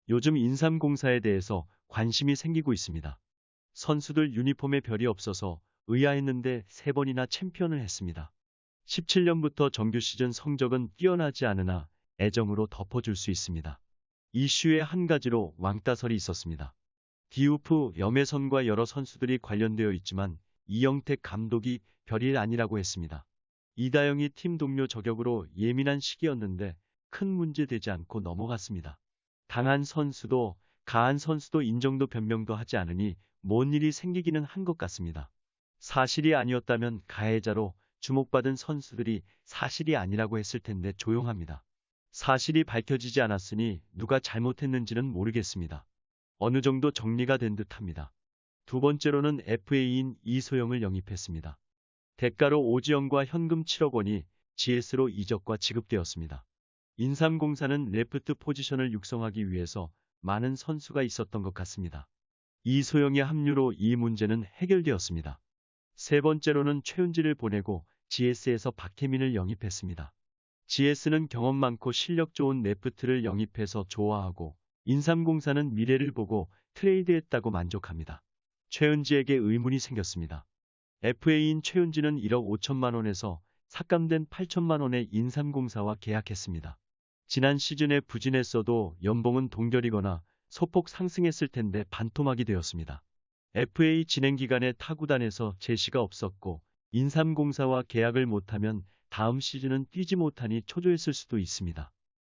요즘 인삼공사에 대해서 관심이 생기고 있습니다. 선수들 유니폼에 별이 없어서 의아했는데 3번이나 챔피언을 했습니다. 17년부터 정규 시즌 성적은 뛰어나지 않으나 애정으로 덮어줄 수 있습니다. 이슈의 한 가지로 왕따설이 있었습니다. 디우프, 염혜선과 여러 선수들이 관련되어 있지만 이영택 감독이 별일 아니라고 했습니다. 이다영이 팀 동료 저격으로 예민한 시기였는데 큰 문제 되지 않고 넘어갔습니다. 강한 선수도 가한 선수도 인정도 변명도 하지 않으니 뭔 일이 생기기는 한 것 같습니다. 사실이 아니었다면 가해자로 주목받은 선수들이 사실이 아니라고 했을 텐데 조용합니다. 사실이 밝혀지지 않았으니 누가 잘못했는지는 모르겠습니다. 어느 정도 정리가 된 듯합니다. 두 번째로는 FA인 이소영을 영입했습니다. 대가로 오지영과 현금 7억 원이 GS로 이적과 지급되었습니다. 인삼공사는 레프트 포지션을 육성하기 위해서 많은 선수가 있었던 것 같습니다. 이소영의 합류로 이 문제는 해결되었습니다. 세 번째로는 최은지를 보내고 GS에서 박혜민을 영입했습니다. GS는 경험 많고 실력 좋은 레프트를 영입해서 좋아하고 인삼공사는 미래를 보고 트레이드했다고 만족합니다. 최은지에게 의문이 생겼습니다. FA인 최은지는 1억 5천만 원에서 삭감된 8천만 원의 인삼공사와 계약했습니다. 지난 시즌에 부진했어도 연봉은 동결이거나 소폭 상승했을 텐데 반토막이 되었습니다. FA 진행 기간에 타구단에서 제시가 없었고 인삼공사와 계약을 못하면 다음 시즌은 뛰지 못하니 초조했을 수도 있습니다.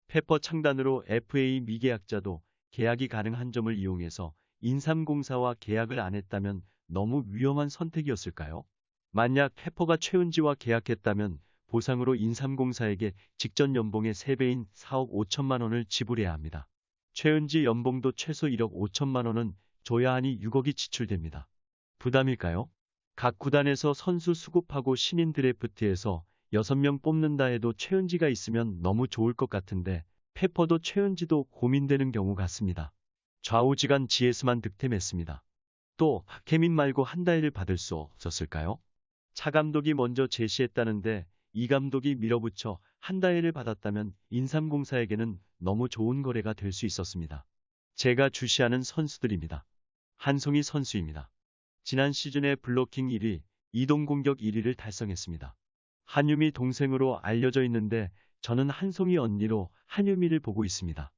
페퍼 창단으로 FA 미계약자도 계약이 가능한 점을 이용해서 인삼공사와 계약을 안 했다면 너무 위험한 선택이었을까요? 만약 페퍼가 최은지와 계약했다면 보상으로 인삼공사에게 직전 연봉의 3배인 4억 5천만 원을 지불해야 합니다. 최은지 연봉도 최소 1억 5천만 원은 줘야 하니 6억이 지출됩니다. 부담일까요? 각 구단에서 선수 수급하고 신인 드래프트에서 6명 뽑는다 해도 최은지가 있으면 너무 좋을 것 같은데 페퍼도 최은지도 고민되는 경우 같습니다. 좌우지간 GS만 득템했습니다. 또 박혜민 말고 한다혜를 받을 수 없었을까요? 차 감독이 먼저 제시했다는데 이 감독이 밀어붙여 한다혜를 받았다면 인삼공사에게는 너무 좋은 거래가 될 수 있었습니다. 제가 주시하는 선수들입니다. 한송이 선수입니다. 지난 시즌에 블로킹 1위, 이동공격 1위를 달성했습니다. 한유미 동생으로 알려져 있는데 저는 한송이 언니로 한유미를 보고 있습니다.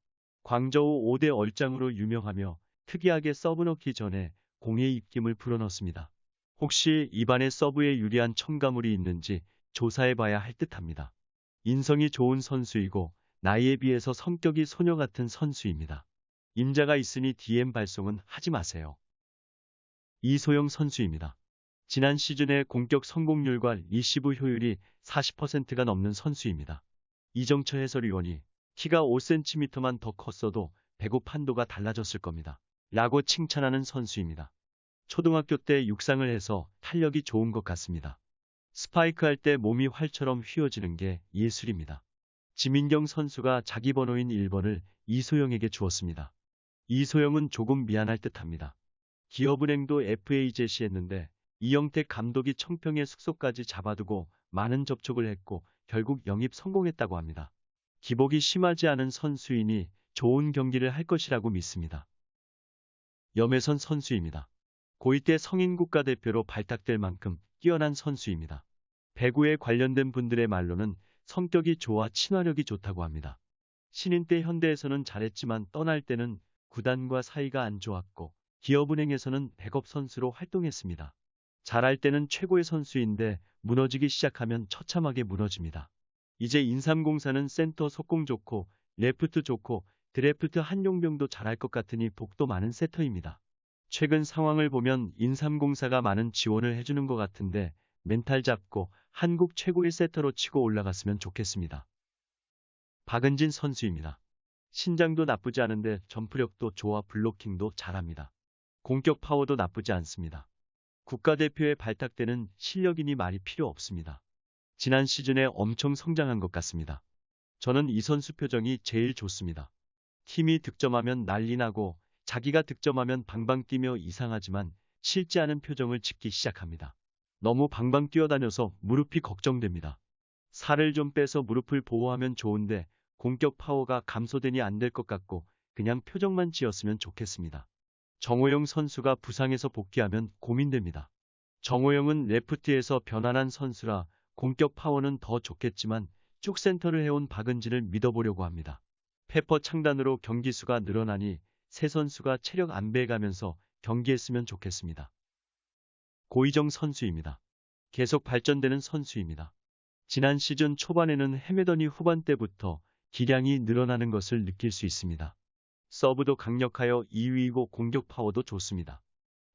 광저우 5대 얼짱으로 유명하며 특이하게 서브 넣기 전에 공의 입김을 불어넣습니다. 혹시 입안에 서브에 유리한 첨가물이 있는지 조사해봐야 할 듯합니다. 인성이 좋은 선수이고 나이에 비해서 성격이 소녀 같은 선수입니다. 임자가 있으니 DM 발송은 하지 마세요. 이소영 선수입니다. 지난 시즌의 공격 성공률과 리시브 효율이 40%가 넘는 선수입니다. 이정철 해설위원이 키가 5cm만 더 컸어도 배구 판도가 달라졌을 겁니다. 라고 칭찬하는 선수입니다. 초등학교 때 육상을 해서 탄력이 좋은 것 같습니다. 스파이크 할 때 몸이 활처럼 휘어지는 게 예술입니다. 지민경 선수가 자기 번호인 1번을 이소영에게 주었습니다. 이소영은 조금 미안할 듯합니다. 기업은행도 FA 제시했는데 이영택 감독이 청평의 숙소까지 잡아두고 많은 접촉을 했고 결국 영입 성공했다고 합니다. 기복이 심하지 않은 선수이니 좋은 경기를 할 것이라고 믿습니다. 염혜선 선수입니다. 고2 때 성인 국가대표로 발탁될 만큼 뛰어난 선수입니다. 배구에 관련된 분들의 말로는 성격이 좋아 친화력이 좋다고 합니다. 신인 때 현대에서는 잘했지만 떠날 때는 구단과 사이가 안 좋았고 기업은행에서는 백업 선수로 활동했습니다. 잘할 때는 최고의 선수인데 무너지기 시작하면 처참하게 무너집니다. 이제 인삼공사는 센터 속공 좋고 레프트 좋고 드래프트 한용병도 잘할 것 같으니 복도 많은 세터입니다. 최근 상황을 보면 인삼공사가 많은 지원을 해주는 것 같은데 멘탈 잡고 한국 최고의 세터로 치고 올라갔으면 좋겠습니다. 박은진 선수입니다. 신장도 나쁘지 않은데 점프력도 좋아 블로킹도 잘합니다. 공격 파워도 나쁘지 않습니다. 국가대표에 발탁되는 실력이니 말이 필요 없습니다. 지난 시즌에 엄청 성장한 것 같습니다. 저는 이 선수 표정이 제일 좋습니다. 팀이 득점하면 난리 나고 자기가 득점하면 방방 뛰며 이상하지만 싫지 않은 표정을 짓기 시작합니다. 너무 방방 뛰어다녀서 무릎이 걱정됩니다. 살을 좀 빼서 무릎을 보호하면 좋은데 공격 파워가 감소되니 안 될 것 같고 그냥 표정만 지었으면 좋겠습니다. 정호영 선수가 부상에서 복귀하면 고민됩니다. 정호영은 레프트에서 변환한 선수라 공격 파워는 더 좋겠지만 쭉 센터를 해온 박은진을 믿어보려고 합니다. 페퍼 창단으로 경기 수가 늘어나니 새 선수가 체력 안배해가면서 경기했으면 좋겠습니다. 고희정 선수입니다. 계속 발전되는 선수입니다. 지난 시즌 초반에는 헤매더니 후반 때부터 기량이 늘어나는 것을 느낄 수 있습니다. 서브도 강력하여 2위이고 공격 파워도 좋습니다.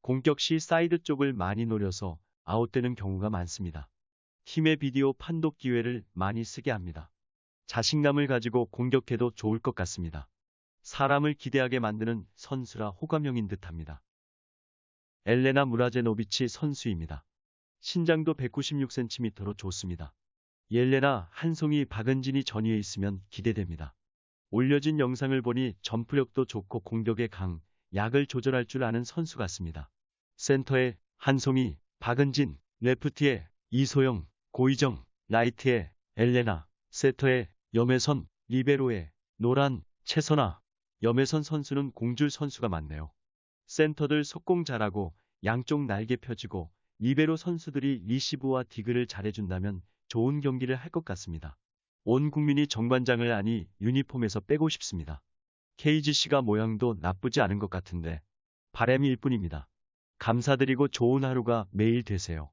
공격 시 사이드 쪽을 많이 노려서 아웃되는 경우가 많습니다. 팀의 비디오 판독 기회를 많이 쓰게 합니다. 자신감을 가지고 공격해도 좋을 것 같습니다. 사람을 기대하게 만드는 선수라 호감형인 듯합니다. 엘레나 무라제노비치 선수입니다. 신장도 196cm로 좋습니다. 옐레나, 한송이, 박은진이 전위에 있으면 기대됩니다. 올려진 영상을 보니 점프력도 좋고 공격에 약을 조절할 줄 아는 선수 같습니다. 센터에 한송이, 박은진, 레프트에 이소영, 고희정, 라이트에 엘레나, 세터에 염혜선, 리베로에 노란, 최선아. 염혜선 선수는 공줄 선수가 많네요. 센터들 속공 잘하고 양쪽 날개 펴지고 리베로 선수들이 리시브와 디그를 잘해준다면 좋은 경기를 할 것 같습니다. 온 국민이 정관장을 아니 유니폼에서 빼고 싶습니다. KGC가 모양도 나쁘지 않은 것 같은데 바람일 뿐입니다. 감사드리고 좋은 하루가 매일 되세요.